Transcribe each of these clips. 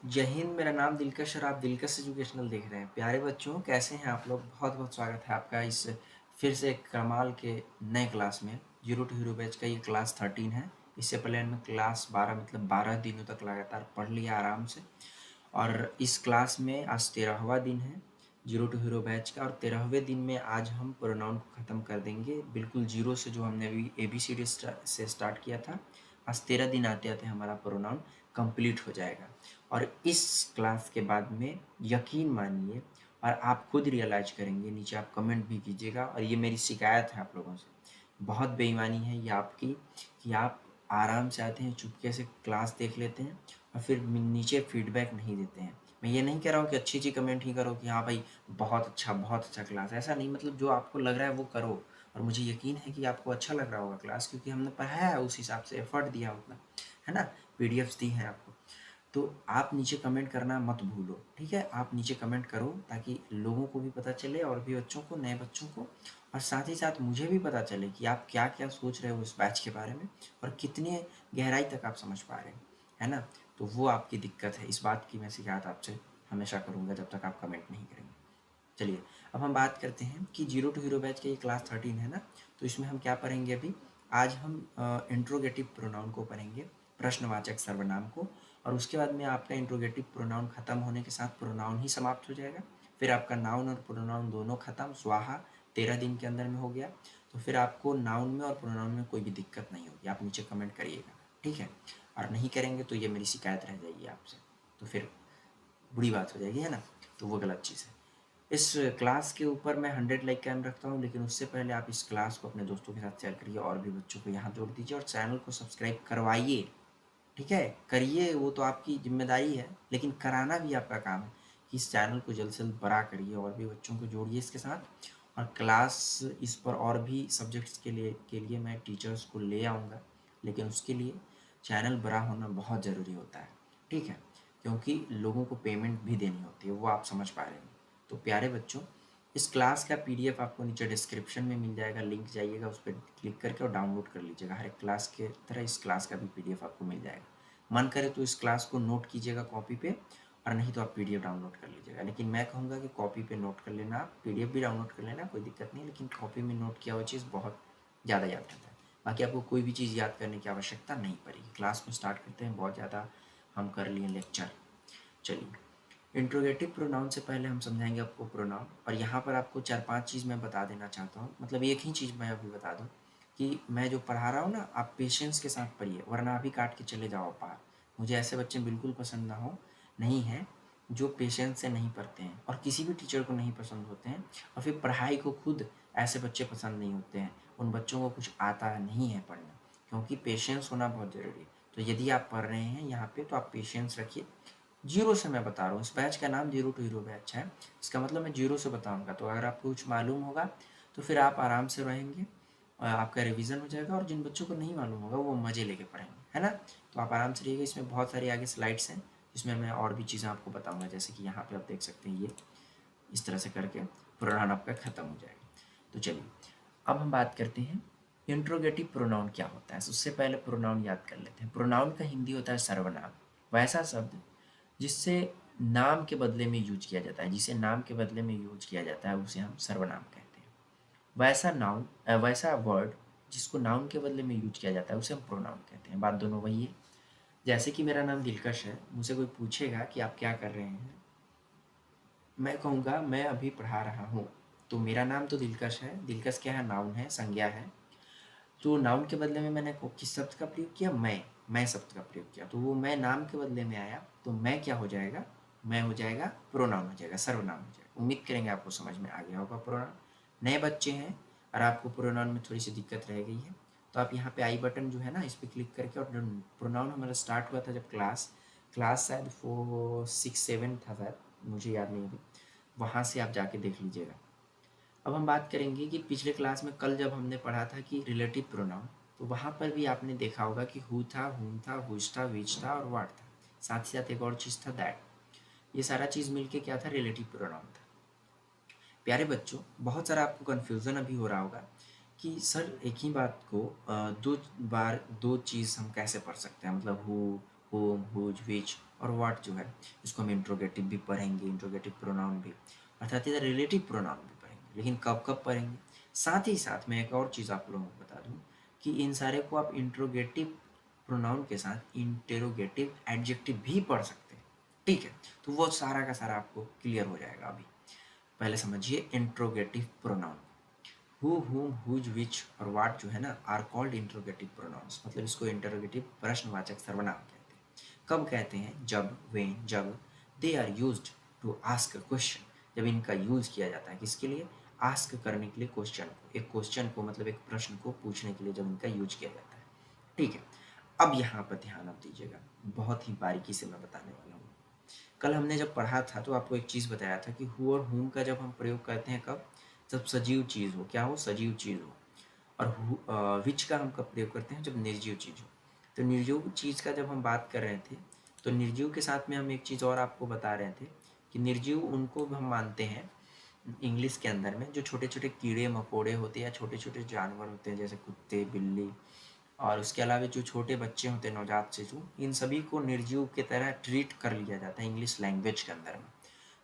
जय हिंद। मेरा नाम दिलकश और आप दिलकश एजुकेशनल देख रहे हैं। प्यारे बच्चों, कैसे हैं आप लोग? बहुत बहुत स्वागत है आपका इस फिर से एक कमाल के नए क्लास में। जीरो टू हीरो बैच का ये क्लास 13 है। इससे पहले मैं क्लास 12 मतलब 12 दिनों तक लगातार पढ़ लिया आराम से। और इस क्लास में आज 13वां दिन है जीरो टू हीरो बैच का। और 13वें दिन में आज हम प्रोनाउन को ख़त्म कर देंगे बिल्कुल जीरो से, जो हमने अभी ABCD से स्टार्ट किया था। आज 13 दिन आते आते हमारा प्रोनाउन कंप्लीट हो जाएगा। और इस क्लास के बाद में यकीन मानिए, और आप खुद रियलाइज करेंगे, नीचे आप कमेंट भी कीजिएगा, और ये मेरी शिकायत है आप लोगों से, बहुत बेईमानी है ये आपकी कि आप आराम से आते हैं, चुपके से क्लास देख लेते हैं और फिर नीचे फीडबैक नहीं देते हैं। मैं ये नहीं कह रहा हूँ कि अच्छी कमेंट ही करो कि हाँ भाई बहुत अच्छा क्लास, ऐसा नहीं। मतलब जो आपको लग रहा है वो करो, और मुझे यकीन है कि आपको अच्छा लग रहा होगा क्लास, क्योंकि हमने पढ़ाया है उस हिसाब से, एफर्ट दिया उतना, है ना। PDFs दी हैं आपको। तो आप नीचे कमेंट करना मत भूलो, ठीक है। आप नीचे कमेंट करो ताकि लोगों को भी पता चले, और भी बच्चों को, नए बच्चों को, और साथ ही साथ मुझे भी पता चले कि आप क्या क्या सोच रहे हो इस बैच के बारे में, और कितने गहराई तक आप समझ पा रहे हैं, है ना। तो वो आपकी दिक्कत है, इस बात की मैं शिकायत आपसे हमेशा करूँगा जब तक आप कमेंट नहीं करेंगे। चलिए, अब हम बात करते हैं कि जीरो टू हीरो बैच का ये क्लास 13 है ना। तो इसमें हम क्या पढ़ेंगे अभी? आज हम इंट्रोगेटिव प्रोनाउन को पढ़ेंगे, प्रश्नवाचक सर्वनाम को। और उसके बाद में आपका इंट्रोगेटिव प्रोनाउन खत्म होने के साथ प्रोनाउन ही समाप्त हो जाएगा। फिर आपका नाउन और प्रोनाउन दोनों खत्म, स्वाहा, 13 दिन के अंदर में हो गया। तो फिर आपको नाउन में और प्रोनाउन में कोई भी दिक्कत नहीं होगी। आप नीचे कमेंट करिएगा, ठीक है। और नहीं करेंगे तो ये मेरी शिकायत रह जाएगी आपसे, तो फिर बुरी बात हो जाएगी, है ना। तो वो गलत चीज़ है। इस क्लास के ऊपर मैं 100 लाइक का एम रखता हूँ, लेकिन उससे पहले आप इस क्लास को अपने दोस्तों के साथ शेयर करिए, और भी बच्चों को यहाँ जोड़ दीजिए, और चैनल को सब्सक्राइब करवाइए, ठीक है। करिए, वो तो आपकी जिम्मेदारी है, लेकिन कराना भी आपका काम है कि इस चैनल को जल्द से जल्द बड़ा करिए, और भी बच्चों को जोड़िए इसके साथ। और क्लास इस पर और भी सब्जेक्ट्स के लिए मैं टीचर्स को ले आऊँगा, लेकिन उसके लिए चैनल बड़ा होना बहुत ज़रूरी होता है, ठीक है। क्योंकि लोगों को पेमेंट भी देनी होती है, वो आप समझ पा रहे हैं। तो प्यारे बच्चों, इस क्लास का PDF आपको नीचे डिस्क्रिप्शन में मिल जाएगा, लिंक जाइएगा उस पर क्लिक करके और डाउनलोड कर लीजिएगा। हर एक क्लास के तरह इस क्लास का भी PDF आपको मिल जाएगा। मन करे तो इस क्लास को नोट कीजिएगा कॉपी पे, और नहीं तो आप PDF डाउनलोड कर लीजिएगा। लेकिन मैं कहूँगा कि कॉपी पे नोट कर लेना, आप PDF भी डाउनलोड कर लेना, कोई दिक्कत नहीं, लेकिन कॉपी में नोट किया हुआ चीज़ बहुत ज़्यादा याद रहता है। बाकी आपको कोई भी चीज़ याद करने की आवश्यकता नहीं पड़ेगी। क्लास में स्टार्ट करते हैं, बहुत ज़्यादा हम कर लिए लेक्चर। चलिए, इंट्रोगेटिव प्रोनाउन से पहले हम समझाएंगे आपको प्रोनाउन। और यहाँ पर आपको 4-5 चीज़ मैं बता देना चाहता हूँ, मतलब एक ही चीज़ मैं अभी बता दूँ कि मैं जो पढ़ा रहा हूँ ना, आप पेशेंस के साथ पढ़िए, वरना अभी काट के चले जाओ पार। मुझे ऐसे बच्चे बिल्कुल पसंद ना हो, नहीं हैं, जो पेशेंस से नहीं पढ़ते हैं, और किसी भी टीचर को नहीं पसंद होते हैं। और फिर पढ़ाई को खुद ऐसे बच्चे पसंद नहीं होते हैं, उन बच्चों को कुछ आता नहीं है पढ़ना, क्योंकि पेशेंस होना बहुत ज़रूरी है। तो यदि आप पढ़ रहे हैं यहाँ पे, तो आप पेशेंस रखिए। जीरो से मैं बता रहा हूँ, इस बैच का नाम जीरो टू हीरो बैच है, इसका मतलब मैं जीरो से बताऊँगा। तो अगर आपको कुछ मालूम होगा तो फिर आप आराम से रहेंगे, आपका रिवीजन हो जाएगा, और जिन बच्चों को नहीं मालूम होगा वो मज़े लेके पढ़ेंगे, है ना। तो आप आराम से रहिएगा। इसमें बहुत सारी आगे स्लाइड्स हैं, जिसमें मैं और भी चीज़ें आपको बताऊँगा, जैसे कि यहाँ पर आप देख सकते हैं, ये इस तरह से करके प्रोनाउन आपका ख़त्म हो जाएगा। तो चलिए, अब हम बात करते हैं इंट्रोगेटिव प्रोनाउन क्या होता है। उससे पहले प्रोनाउन याद कर लेते हैं। प्रोनाउन का हिंदी होता है सर्वनाम, वैसा शब्द जिससे नाम के बदले में यूज किया जाता है, जिसे नाम के बदले में यूज किया जाता है उसे हम सर्वनाम कहते हैं। वैसा नाउन, वैसा वर्ड जिसको नाउन के बदले में यूज किया जाता है उसे हम प्रोनाउन कहते हैं। बात दोनों वही है। जैसे कि मेरा नाम दिलकश है, मुझसे कोई पूछेगा कि आप क्या कर रहे हैं, मैं कहूँगा मैं अभी पढ़ा रहा हूँ। तो मेरा नाम तो दिलकश है। दिलकश क्या है? नाउन है, संज्ञा है। तो नाउन के बदले में मैंने किस शब्द का प्रयोग किया? मैं शब्द का प्रयोग किया। तो वो मैं नाम के बदले में आया, तो मैं क्या हो जाएगा? मैं हो जाएगा प्रोनाउन, हो जाएगा, सर्वनाम हो जाएगा। उम्मीद करेंगे आपको समझ में आ गया होगा प्रोनाउन। नए बच्चे हैं और आपको प्रोनाउन में थोड़ी सी दिक्कत रह गई है, तो आप यहाँ पे आई बटन जो है ना, इस पर क्लिक करके, और प्रोनाउन हमारा स्टार्ट हुआ था जब क्लास शायद 4-6-7 था शायद, मुझे याद नहीं अभी, वहाँ से आप जाके देख लीजिएगा। अब हम बात करेंगे कि पिछले क्लास में कल जब हमने पढ़ा था कि रिलेटिव प्रोनाउन, तो वहाँ पर भी आपने देखा होगा कि हु था, हुम था, हुज था, विच था और व्हाट था। साथ ही साथ एक और चीज़ था दैट। ये सारा चीज़ मिलके क्या था? रिलेटिव प्रोनाउन था। प्यारे बच्चों, बहुत सारा आपको कन्फ्यूज़न अभी हो रहा होगा कि सर एक ही बात को दो बार दो चीज़ हम कैसे पढ़ सकते हैं, मतलब हु, whom, whose, which और what जो है इसको हम इंट्रोगेटिव भी पढ़ेंगे, इंट्रोगेटिव प्रोनाउन भी, अर्थात इधर रिलेटिव प्रोनाउन भी पढ़ेंगे। लेकिन कब कब पढ़ेंगे? साथ ही साथ मैं एक और चीज़ आप लोगों को बता दूं कि इन सारे को आप इंट्रोगेटिव प्रोनाउन के साथ इंटेरोगेटिव एडजेक्टिव भी पढ़ सकते हैं। ठीक है, तो वो सारा का सारा आपको क्लियर हो जाएगा। अभी पहले समझिए इंट्रोगेटिव प्रोनाउन। हु, हुम, हुज, विच और वाट जो है ना आर कॉल्ड इंट्रोगेटिव प्रोनाउंस, मतलब इसको इंटरोगेटिव प्रश्नवाचक सर्वनाम कहते हैं। कब कहते हैं? जब, व्हेन, जब they are used to ask a question, जब इनका यूज किया जाता है किसके लिए? आस्क करने के लिए, क्वेश्चन को, एक क्वेश्चन को मतलब एक प्रश्न को पूछने के लिए जब इनका यूज किया जाता है। ठीक है, अब यहाँ पर ध्यान आप दीजिएगा, बहुत ही बारीकी से मैं बताने वाला हूँ। कल हमने जब पढ़ा था तो आपको एक चीज़ बताया था कि हु और हुम का जब हम प्रयोग करते हैं कब? जब सजीव चीज़ हो, क्या हो? सजीव चीज़ हो। और विच का हम कब प्रयोग करते हैं? जब निर्जीव चीज़ हो। तो निर्जीव चीज़ का जब हम बात कर रहे थे तो निर्जीव के साथ में हम एक चीज़ और आपको बता रहे थे कि निर्जीव उनको हम मानते हैं इंग्लिश के अंदर में जो छोटे छोटे कीड़े मकोड़े होते हैं या छोटे छोटे जानवर होते हैं, जैसे कुत्ते, बिल्ली, और उसके अलावा जो छोटे बच्चे होते हैं नवजात शिशु, इन सभी को निर्जीव की तरह ट्रीट कर लिया जाता है इंग्लिश लैंग्वेज के अंदर में।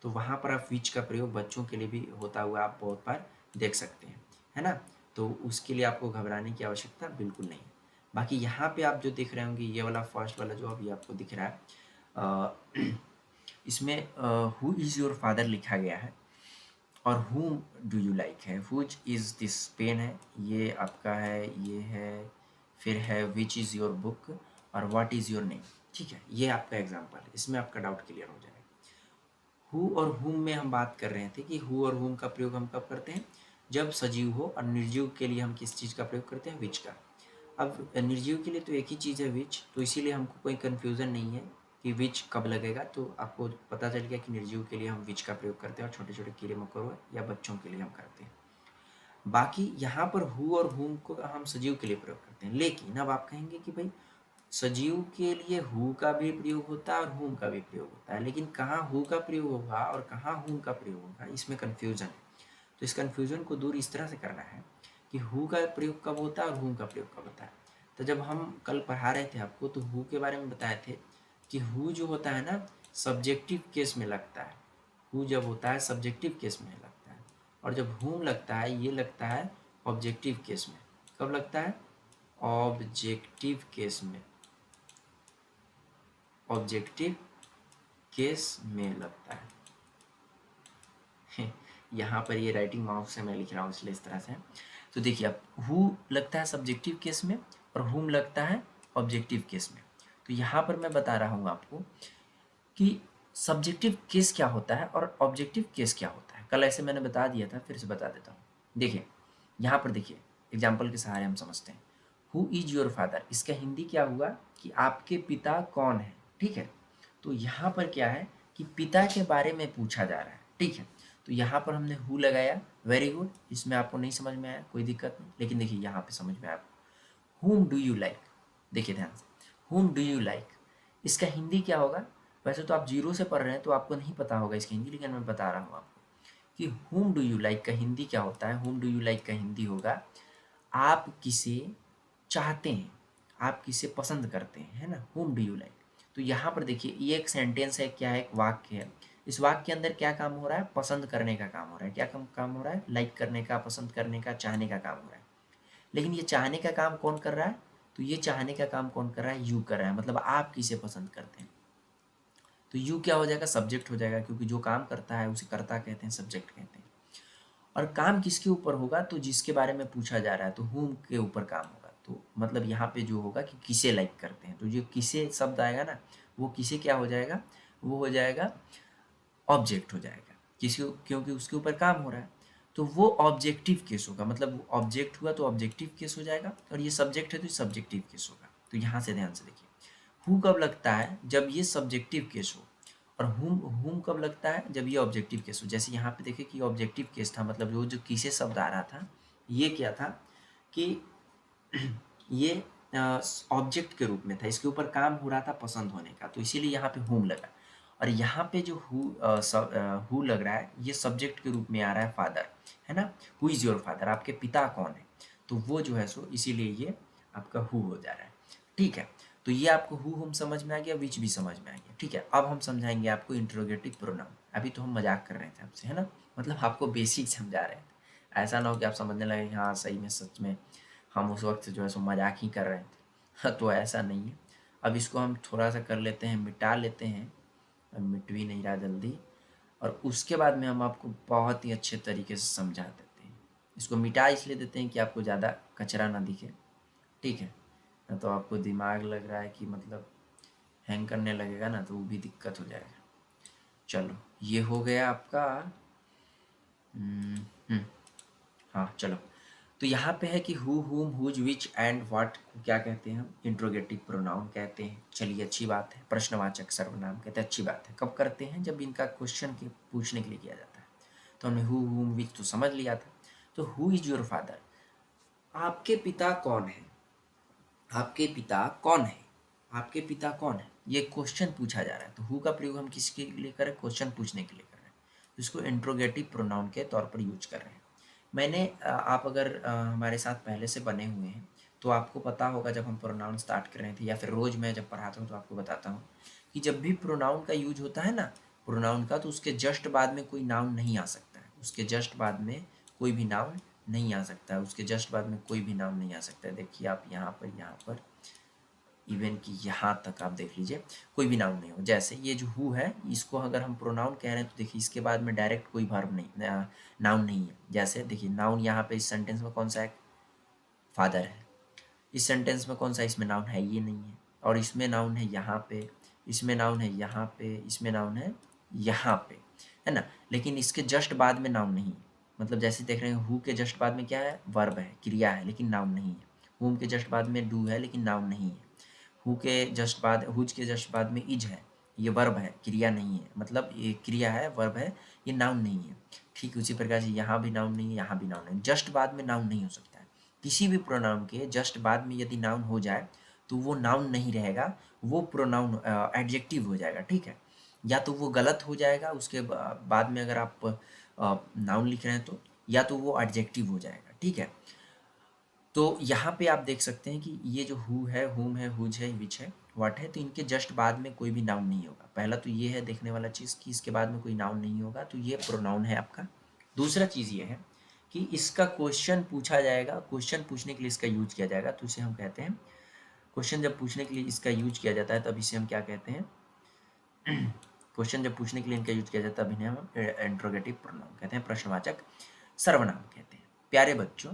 तो वहाँ पर आप विच का प्रयोग बच्चों के लिए भी होता हुआ आप बहुत बार देख सकते हैं, है ना? तो उसके लिए आपको घबराने की आवश्यकता बिल्कुल नहीं है। बाकी यहाँ पे आप जो देख रहे होंगे, ये वाला फर्स्ट वाला जो अभी आपको दिख रहा है, इसमें हु इज़ योर फादर लिखा गया है और whom डू यू लाइक है, which इज़ दिस पेन है, ये आपका है, ये है, फिर है विच इज़ योर बुक और व्हाट इज़ योर नेम। ठीक है, ये आपका एग्जाम्पल है, इसमें आपका डाउट क्लियर हो जाएगा। हु और हुम में हम बात कर रहे थे कि हु और हुम का प्रयोग हम कब करते हैं? जब सजीव हो, और निर्जीव के लिए हम किस चीज़ का प्रयोग करते हैं? विच का। अब निर्जीव के लिए तो एक ही चीज़ है विच, तो इसीलिए हमको कोई कन्फ्यूज़न नहीं है कि विच कब लगेगा, तो आपको पता चल गया कि निर्जीव के लिए हम विच का प्रयोग करते हैं और छोटे छोटे कीड़े मकोड़ों या बच्चों के लिए हम करते हैं। बाकी यहाँ पर हु और हुम को हम सजीव के लिए प्रयोग करते हैं। लेकिन अब आप कहेंगे कि भाई सजीव के लिए हु का भी प्रयोग होता है और हुम का भी प्रयोग होता है, लेकिन कहाँ हु का प्रयोग होगा और कहाँ हुम का प्रयोग होगा, इसमें कन्फ्यूजन है। तो इस कन्फ्यूजन को दूर इस तरह से करना है कि हु का प्रयोग कब होता है और हुम का प्रयोग कब होता है। तो जब हम कल पढ़ा रहे थे आपको तो हु के बारे में बताए थे कि हु जो होता है ना सब्जेक्टिव केस में लगता है। हु जब होता है सब्जेक्टिव केस में लगता है, और जब हुम लगता है ये लगता है ऑब्जेक्टिव केस में। कब लगता है? ऑब्जेक्टिव केस में, ऑब्जेक्टिव केस में लगता है। यहाँ पर ये राइटिंग माउस से मैं लिख रहा हूँ इसलिए इस तरह से। तो देखिए अब हु लगता है सब्जेक्टिव केस में और हुम लगता है ऑब्जेक्टिव केस में। तो यहाँ पर मैं बता रहा हूँ आपको कि सब्जेक्टिव केस क्या होता है और ऑब्जेक्टिव केस क्या होता है। कल ऐसे मैंने बता दिया था, फिर से बता देता हूँ। देखिए यहाँ पर देखिए एग्जाम्पल के सहारे हम समझते हैं। हु इज योर फादर, इसका हिंदी क्या हुआ कि आपके पिता कौन है। ठीक है, तो यहाँ पर क्या है कि पिता के बारे में पूछा जा रहा है। ठीक है, तो यहाँ पर हमने हु लगाया, वेरी गुड, इसमें आपको नहीं समझ में आया कोई दिक्कत नहीं, लेकिन देखिए यहाँ पे समझ में आया। हुम डू यू लाइक, देखिए ध्यान से, हुम डू यू लाइक, इसका हिंदी क्या होगा? वैसे तो आप जीरो से पढ़ रहे हैं तो आपको नहीं पता होगा इसकी हिंदी, लेकिन मैं बता रहा हूँ आपको कि हुम डू यू लाइक का हिंदी क्या होता है। हुम डू यू लाइक का हिंदी होगा आप किसे चाहते हैं, आप किसे पसंद करते हैं, है ना, हुम डू यू लाइक। तो यहाँ पर देखिए ये एक सेंटेंस है, क्या है? एक वाक्य है। इस वाक्य के अंदर क्या काम हो रहा है? पसंद करने का काम हो रहा है। क्या काम हो रहा है? लाइक करने का, पसंद करने का, चाहने का काम हो रहा है। लेकिन ये चाहने का काम कौन कर रहा है? तो ये चाहने का काम कौन कर रहा है? यू कर रहा है, मतलब आप किसे पसंद करते हैं। तो यू क्या हो जाएगा? सब्जेक्ट हो जाएगा, क्योंकि जो काम करता है उसे कर्ता कहते हैं, सब्जेक्ट कहते हैं। और काम किसके ऊपर होगा? तो जिसके बारे में पूछा जा रहा है, तो हुम के ऊपर काम होगा। तो मतलब यहाँ पे जो होगा कि किसे लाइक करते हैं, तो जो किसे शब्द आएगा ना वो किसे क्या हो जाएगा? वो हो जाएगा ऑब्जेक्ट हो जाएगा, किसी, क्योंकि उसके ऊपर काम हो रहा है। तो वो ऑब्जेक्टिव केस होगा, मतलब ऑब्जेक्ट हुआ तो ऑब्जेक्टिव केस हो जाएगा, और ये सब्जेक्ट है तो सब्जेक्टिव केस होगा। तो यहाँ से ध्यान से देखिए, हु कब लगता है? जब ये सब्जेक्टिव केस हो। और हुम कब लगता है? जब ये ऑब्जेक्टिव केस हो। जैसे यहाँ पे देखिए कि ऑब्जेक्टिव केस था, मतलब वो जो किसे शब्द आ रहा था ये क्या था कि ये ऑब्जेक्ट के रूप में था, इसके ऊपर काम हो रहा था पसंद होने का, तो इसीलिए यहाँ पे हुम लगा। और यहाँ पे जो हु लग रहा है ये सब्जेक्ट के रूप में आ रहा है, फादर, है ना। हु इज़ योर फादर, आपके पिता कौन है, तो वो जो है सो इसीलिए ये आपका हु हो जा रहा है। ठीक है, तो ये आपको हु हम समझ में आ गया, विच भी समझ में आ गया, ठीक है। अब हम समझाएंगे आपको इंट्रोगेटिव प्रोनाउन। अभी तो हम मजाक कर रहे थे आपसे, है ना, मतलब आपको बेसिक समझा रहे थे। ऐसा ना हो कि आप समझने लगे हाँ सही में सच में हम उस वक्त जो है सो मजाक ही कर रहे थे। हाँ, तो ऐसा नहीं है। अब इसको हम थोड़ा सा कर लेते हैं, मिटा लेते हैं, अब मिट भी नहीं रहा जल्दी, और उसके बाद में हम आपको बहुत ही अच्छे तरीके से समझा देते हैं। इसको मिटा इसलिए देते हैं कि आपको ज़्यादा कचरा ना दिखे, ठीक है, ना तो आपको दिमाग लग रहा है कि मतलब हैंग करने लगेगा ना, तो वो भी दिक्कत हो जाएगा। चलो ये हो गया आपका। हाँ चलो, तो यहाँ पे है कि हु, हुम, हुज, विच एंड व्हाट को क्या कहते हैं हम? इंट्रोगेटिव प्रोनाउन कहते हैं। चलिए अच्छी बात है। प्रश्नवाचक सर्वनाम कहते हैं, अच्छी बात है। कब करते हैं? जब इनका क्वेश्चन के पूछने के लिए किया जाता है। तो हमने हु, हुम, विच तो समझ लिया था। तो हु इज योर फादर? आपके पिता कौन है? आपके पिता कौन है? आपके पिता कौन है? ये क्वेश्चन पूछा जा रहा है। तो हु का प्रयोग हम किसके लिए करें? क्वेश्चन पूछने के लिए कर रहे हैं। तो इसको इंट्रोगेटिव प्रोनाउन के तौर पर यूज कर रहे हैं। मैंने आप अगर हमारे साथ पहले से बने हुए हैं तो आपको पता होगा, जब हम प्रोनाउन स्टार्ट कर रहे थे या फिर रोज़ मैं जब पढ़ाता हूँ तो आपको बताता हूँ कि जब भी प्रोनाउन का यूज होता है ना, प्रोनाउन का, तो उसके जस्ट बाद में कोई नाउन नहीं आ सकता है। उसके जस्ट बाद में कोई भी नाउन नहीं आ सकता है। उसके जस्ट बाद में कोई भी नाउन नहीं आ सकता है। देखिए आप यहाँ पर इवन कि यहाँ तक आप देख लीजिए, कोई भी नाउन नहीं हो। जैसे ये जो हु है, इसको अगर हम प्रोनाउन कह रहे हैं तो देखिए इसके बाद में डायरेक्ट कोई वर्ब नहीं, नाउन नहीं है। जैसे देखिए नाउन यहाँ पे इस सेंटेंस में कौन सा है? फादर है। इस सेंटेंस में कौन सा इसमें नाउन है? ये नहीं है। और इसमें नाउन है यहाँ पे, इसमें नाउन है यहाँ पे, इसमें नाउन है यहाँ पे, है ना। लेकिन इसके जस्ट बाद में नाउन नहीं है। मतलब जैसे देख रहे हैं हु के जस्ट बाद में क्या है? वर्ब है, क्रिया है, लेकिन नाउन नहीं है। हुम के जस्ट बाद में डू है, लेकिन नाउन नहीं है। हु के जस्ट बाद, हुज के जस्ट बाद में इज है, ये वर्ब है, क्रिया नहीं है। मतलब ये क्रिया है, वर्ब है, ये नाउन नहीं है। ठीक उसी प्रकार से यहाँ भी नाउन नहीं है, यहाँ भी नाउन नहीं। जस्ट बाद में नाउन नहीं हो सकता है। किसी भी प्रोनाउन के जस्ट बाद में यदि नाउन हो जाए तो वो नाउन नहीं रहेगा, वो प्रोनाउन एडजेक्टिव हो जाएगा, ठीक है। या तो वो गलत हो जाएगा उसके बाद में अगर आप नाउन लिख रहे हैं तो, या तो वो एडजेक्टिव हो जाएगा, ठीक है। तो यहाँ पे आप देख सकते हैं कि ये जो हु है, हुम है, हुज है, विच है, व्हाट है, तो इनके जस्ट बाद में कोई भी नाउन नहीं होगा। पहला तो ये है देखने वाला चीज़ कि इसके बाद में कोई नाउन नहीं होगा, तो ये प्रोनाउन है आपका। दूसरा चीज़ ये है कि इसका क्वेश्चन पूछा जाएगा, क्वेश्चन पूछने के लिए इसका यूज किया जाएगा, तो इसे हम कहते हैं, क्वेश्चन जब पूछने के लिए इसका यूज किया जाता है तब इसे हम क्या कहते हैं? क्वेश्चन जब पूछने के लिए इनका यूज किया जाता है तब इन्हें हम इंट्रोगेटिव प्रोनाउन कहते हैं, प्रश्नवाचक सर्वनाम कहते हैं। प्यारे बच्चों,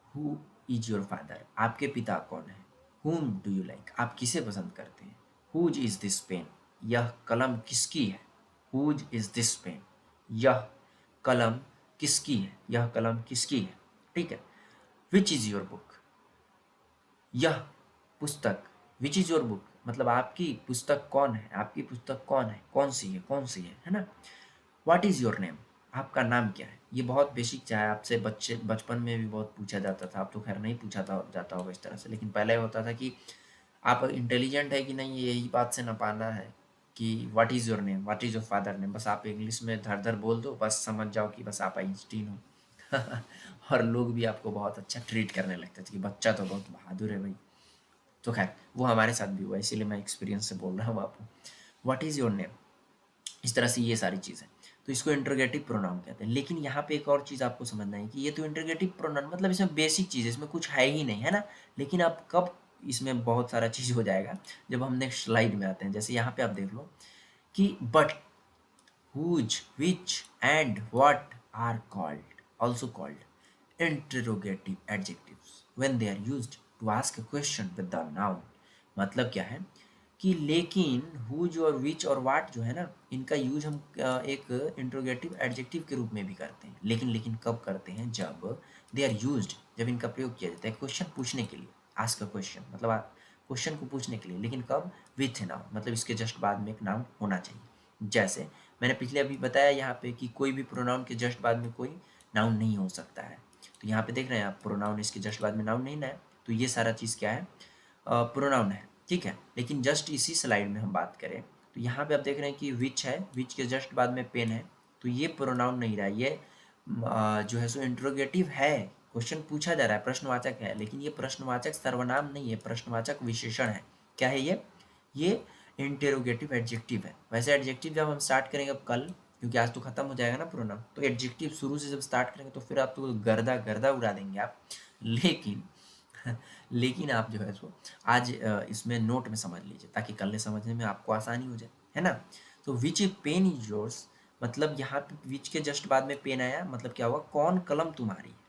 हु इज योर फादर? आपके पिता कौन है? हुम डू यू लाइक? आप किसे पसंद करते हैं? Whose is this pen? यह कलम किसकी है? Whose is this pen? यह कलम किसकी है? यह कलम किसकी है? ठीक है। Which is your book? यह पुस्तक, विच इज योर बुक मतलब आपकी पुस्तक कौन है? आपकी पुस्तक कौन है? कौन सी है? कौन सी है ना। What is your name? आपका नाम क्या है? ये बहुत बेसिक, चाहे आपसे बचपन में भी बहुत पूछा जाता था। अब तो खैर नहीं पूछा जाता होगा इस तरह से, लेकिन पहले होता था कि आप इंटेलिजेंट है कि नहीं, यही बात से ना पाना है कि what is your name, what is your father name. बस आप इंग्लिश में धर धर बोल दो, बस समझ जाओ कि बस आप आइंस्टीन हो। और लोग भी आपको बहुत अच्छा ट्रीट करने लगते थे कि बच्चा तो बहुत बहादुर है भाई। तो खैर वो हमारे साथ भी हुआ, इसीलिए मैं एक्सपीरियंस से बोल रहा हूँ आपको। व्हाट इज़ योर नेम, इस तरह से ये सारी चीज़ें, तो इसको इंटरोगेटिव प्रोनाउन कहते हैं। लेकिन यहाँ पे एक और चीज़ आपको समझना है कि ये तो इंटरोगेटिव प्रोनाउन मतलब इसमें बेसिक चीज़ है, इसमें कुछ है ही नहीं, है ना। लेकिन अब कब इसमें बहुत सारा चीज़ हो जाएगा, जब हम नेक्स्ट स्लाइड में आते हैं। जैसे यहाँ पे आप देख लो कि but, whose, which and what are called, also called interrogative adjectives when they are used to ask a question with the noun। मतलब क्या है कि लेकिन हुज और विच और वाट जो है ना, इनका यूज हम एक इंट्रोगेटिव एडजेक्टिव के रूप में भी करते हैं। लेकिन कब करते हैं? जब दे आर यूज्ड, जब इनका प्रयोग किया जाता है क्वेश्चन पूछने के लिए। आस्क अ क्वेश्चन मतलब क्वेश्चन को पूछने के लिए, लेकिन कब? विथ नाउन, मतलब इसके जस्ट बाद में एक नाउन होना चाहिए। जैसे मैंने पिछले अभी बताया यहाँ पे कि कोई भी प्रोनाउन के जस्ट बाद में कोई नाउन नहीं हो सकता है। तो यहाँ पे देख रहे हैं आप, प्रोनाउन इसके जस्ट बाद में नाउन नहीं ना है, तो ये सारा चीज़ क्या है? प्रोनाउन है, ठीक है। लेकिन जस्ट इसी स्लाइड में हम बात करें तो यहाँ पे आप देख रहे हैं कि विच है, विच के जस्ट बाद में पेन है, तो ये प्रोनाउन नहीं रहा, ये जो है सो इंट्रोगेटिव है। क्वेश्चन पूछा जा रहा है, प्रश्नवाचक है, लेकिन ये प्रश्नवाचक सर्वनाम नहीं है, प्रश्नवाचक विशेषण है। क्या है ये इंटेरोगेटिव एडजेक्टिव है। वैसे एडजेक्टिव जब हम स्टार्ट करेंगे अब कल, क्योंकि आज तो खत्म हो जाएगा ना प्रोनाउन, तो एडजेक्टिव शुरू से जब स्टार्ट करेंगे तो फिर आप तो गर्दा गर्दा उड़ा देंगे आप। लेकिन लेकिन आप जो है सो आज इसमें नोट में समझ लीजिए ताकि कल समझने में आपको आसानी हो जाए, है ना। तो विच पेन इज योर्स, मतलब यहाँ पे विच के जस्ट बाद में पेन आया, मतलब क्या हुआ, कौन कलम तुम्हारी है।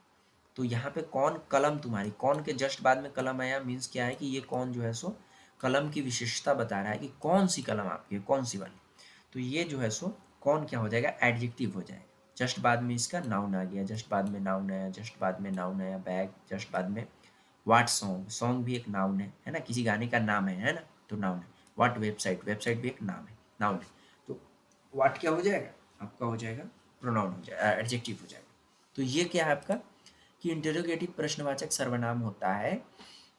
तो यहाँ पे कौन कलम तुम्हारी, कौन के जस्ट बाद में कलम आया मीन्स क्या है कि ये कौन जो है सो कलम की विशेषता बता रहा है कि कौन सी कलम आपकी है, कौन सी वाली। तो ये जो है सो कौन क्या हो जाएगा, एडजेक्टिव हो जाएगा। जस्ट बाद में इसका नाउन आ गया, जस्ट बाद में नाउन आया, जस्ट बाद में नाउन आया, बैग, जस्ट बाद में वाट सॉन्ग, सॉन्ग भी एक नाउन है ना, किसी गाने का नाम है ना, तो नाउन है। वाट वेबसाइट, वेबसाइट भी एक नाम है, नाउन है। तो वाट क्या हो जाएगा आपका, हो जाएगा प्रोनाउन, हो जाएगा एडजेक्टिव हो जाएगा। तो ये क्या है आपका कि इंटेरोगेटिव प्रश्नवाचक सर्वनाम होता है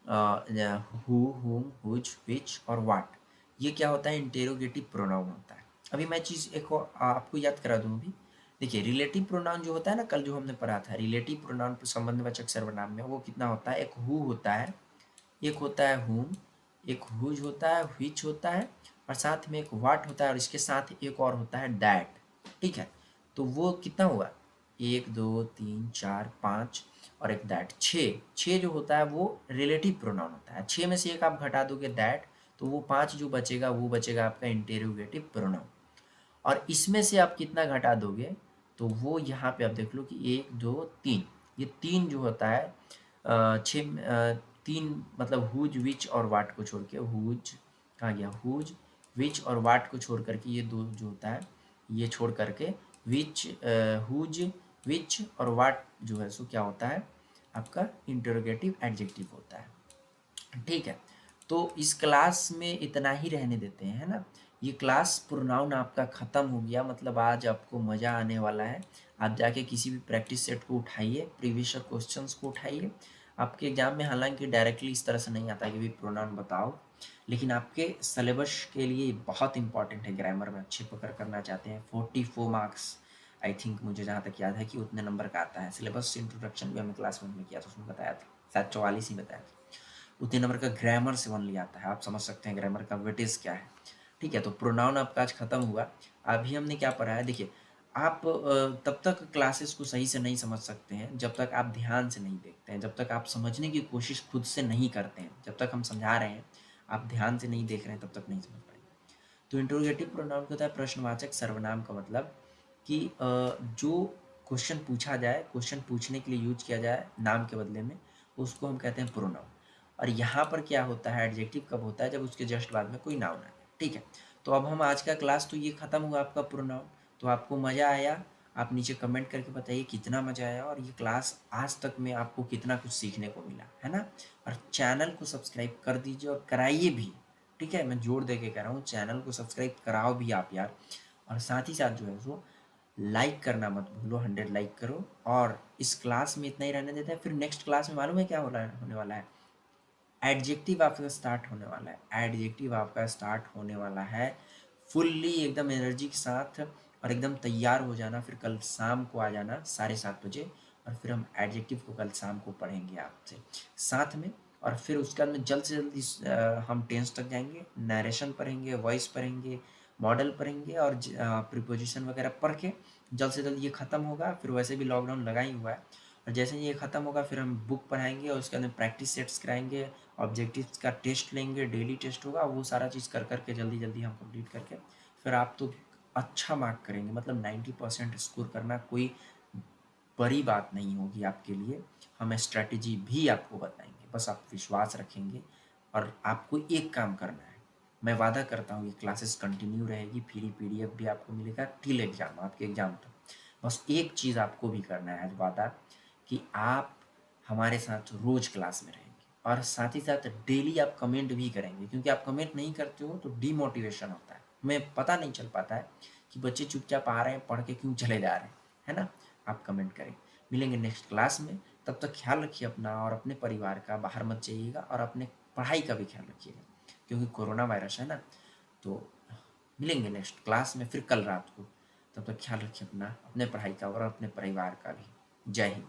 हु, हुम, हुज, विच और वाट। ये क्या होता है, इंटेरोगेटिव प्रोनाउन होता है। अभी मैं चीज़ एक और आपको याद करा दूँ अभी। देखिए रिलेटिव प्रोनाउन जो होता है ना, कल जो हमने पढ़ा था, रिलेटिव प्रोनाउन संबंधवाचक सर्वनाम में वो कितना होता है, एक हु होता है, एक होता है हुम, एक हुज होता है, व्हिच होता है, और साथ में एक वाट होता है, और इसके साथ एक और होता है दैट। ठीक है, तो वो कितना हुआ, एक दो तीन चार पाँच और एक दैट, छः। छः जो होता है वो रिलेटिव प्रोनाउन होता है। छः में से एक आप घटा दोगे दैट, तो वो पाँच जो बचेगा वो बचेगा आपका इंटेरोगेटिव प्रोनाउन। और इसमें से आप कितना घटा दोगे, तो वो यहाँ पे आप देख लो कि एक दो तीन, ये तीन जो होता है तीन, मतलब हुज, विच और वाट को छोड़ के, हुज कहाँ गया, हुज, विच और वाट को छोड़ करके, ये दो जो होता है ये छोड़ करके विच, हुज, विच और वाट जो है सो क्या होता है आपका इंटरोगेटिव एडजेक्टिव होता है। ठीक है, तो इस क्लास में इतना ही रहने देते हैं, है ना। ये क्लास प्रोनाउन आपका ख़त्म हो गया, मतलब आज आपको मज़ा आने वाला है। आप जाके किसी भी प्रैक्टिस सेट को उठाइए, प्रीवियस क्वेश्चंस को उठाइए। आपके एग्जाम में हालांकि डायरेक्टली इस तरह से नहीं आता कि भी प्रोनाउन बताओ, लेकिन आपके सिलेबस के लिए बहुत इंपॉर्टेंट है। ग्रामर में अच्छे पकड़ करना चाहते हैं, 44 मार्क्स आई थिंक, मुझे जहाँ तक याद है कि उतने नंबर का आता है। सिलेबस इंट्रोडक्शन भी हमने क्लास 1 में किया था, उसमें बताया था, शायद 44 ही बताया था। उतने नंबर का ग्रामर से वन लिया आता है, आप समझ सकते हैं ग्रामर का वेटेज क्या है। ठीक है, तो प्रोनाउन आपका आज खत्म हुआ। अभी हमने क्या पढ़ा है, देखिए आप तब तक क्लासेस को सही से नहीं समझ सकते हैं जब तक आप ध्यान से नहीं देखते हैं, जब तक आप समझने की कोशिश खुद से नहीं करते हैं। जब तक हम समझा रहे हैं आप ध्यान से नहीं देख रहे हैं तब तक नहीं समझ पाएंगे। तो इंट्रोगेटिव प्रोनाउन होता है प्रश्नवाचक सर्वनाम का मतलब कि जो क्वेश्चन पूछा जाए, क्वेश्चन पूछने के लिए यूज किया जाए नाम के बदले में, उसको हम कहते हैं प्रोनाउन। और यहाँ पर क्या होता है, एडजेक्टिव कब होता है, जब उसके जस्ट बाद में कोई नाउन आए। ठीक है, तो अब हम आज का क्लास तो ये खत्म हुआ आपका प्रोनाउन। तो आपको मज़ा आया, आप नीचे कमेंट करके बताइए कितना मज़ा आया, और ये क्लास आज तक में आपको कितना कुछ सीखने को मिला, है ना। और चैनल को सब्सक्राइब कर दीजिए और कराइए भी। ठीक है, मैं जोर दे के कह रहा हूँ, चैनल को सब्सक्राइब कराओ भी आप यार। और साथ ही साथ जो है सो लाइक करना मत भूलो, 100 लाइक करो। और इस क्लास में इतना ही रहने देते हैं, फिर नेक्स्ट क्लास में मालूम है क्या होने वाला है, एडजेक्टिव आपका स्टार्ट होने वाला है। एडजेक्टिव आपका स्टार्ट होने वाला है फुल्ली एकदम एनर्जी के साथ, और एकदम तैयार हो जाना। फिर कल शाम को आ जाना 7:30 बजे, और फिर हम एडजेक्टिव को कल शाम को पढ़ेंगे आपसे साथ में। और फिर उसके बाद में जल्द से जल्द हम टेंस तक जाएंगे, नरेशन पढ़ेंगे, वॉइस पढ़ेंगे, मॉडल पढ़ेंगे, और प्रीपोजिशन वगैरह पढ़ के जल्द से जल्द ये ख़त्म होगा। फिर वैसे भी लॉकडाउन लगा ही हुआ है, और जैसे ही ये ख़त्म होगा फिर हम बुक पढ़ाएंगे, और उसके अंदर प्रैक्टिस सेट्स कराएंगे, ऑब्जेक्टिव्स का टेस्ट लेंगे, डेली टेस्ट होगा, वो सारा चीज़ कर करके जल्दी जल्दी हम कंप्लीट करके फिर आप तो अच्छा मार्क करेंगे। मतलब 90% स्कोर करना कोई बड़ी बात नहीं होगी आपके लिए। हम स्ट्रैटेजी भी आपको बताएंगे, बस आप विश्वास रखेंगे। और आपको एक काम करना है, मैं वादा करता हूँ ये क्लासेस कंटिन्यू रहेगी, फ्री PDF भी आपको मिलेगा टिल एग्ज़ाम, आपके एग्ज़ाम तक। बस एक चीज़ आपको भी करना है आज वादा, कि आप हमारे साथ रोज़ क्लास में रहेंगे, और साथ ही साथ डेली आप कमेंट भी करेंगे, क्योंकि आप कमेंट नहीं करते हो तो डीमोटिवेशन होता है, हमें पता नहीं चल पाता है कि बच्चे चुपचाप आ रहे हैं, पढ़ के क्यों चले जा रहे हैं, है ना। आप कमेंट करें। मिलेंगे नेक्स्ट क्लास में, तब तक ख्याल रखिए अपना और अपने परिवार का, बाहर मत जाइएगा, और अपने पढ़ाई का भी ख्याल रखिएगा, क्योंकि कोरोना वायरस है ना। तो मिलेंगे नेक्स्ट क्लास में फिर कल रात को, तब तक ख्याल रखिए अपना, अपने पढ़ाई का और अपने परिवार का भी। जय हिंद।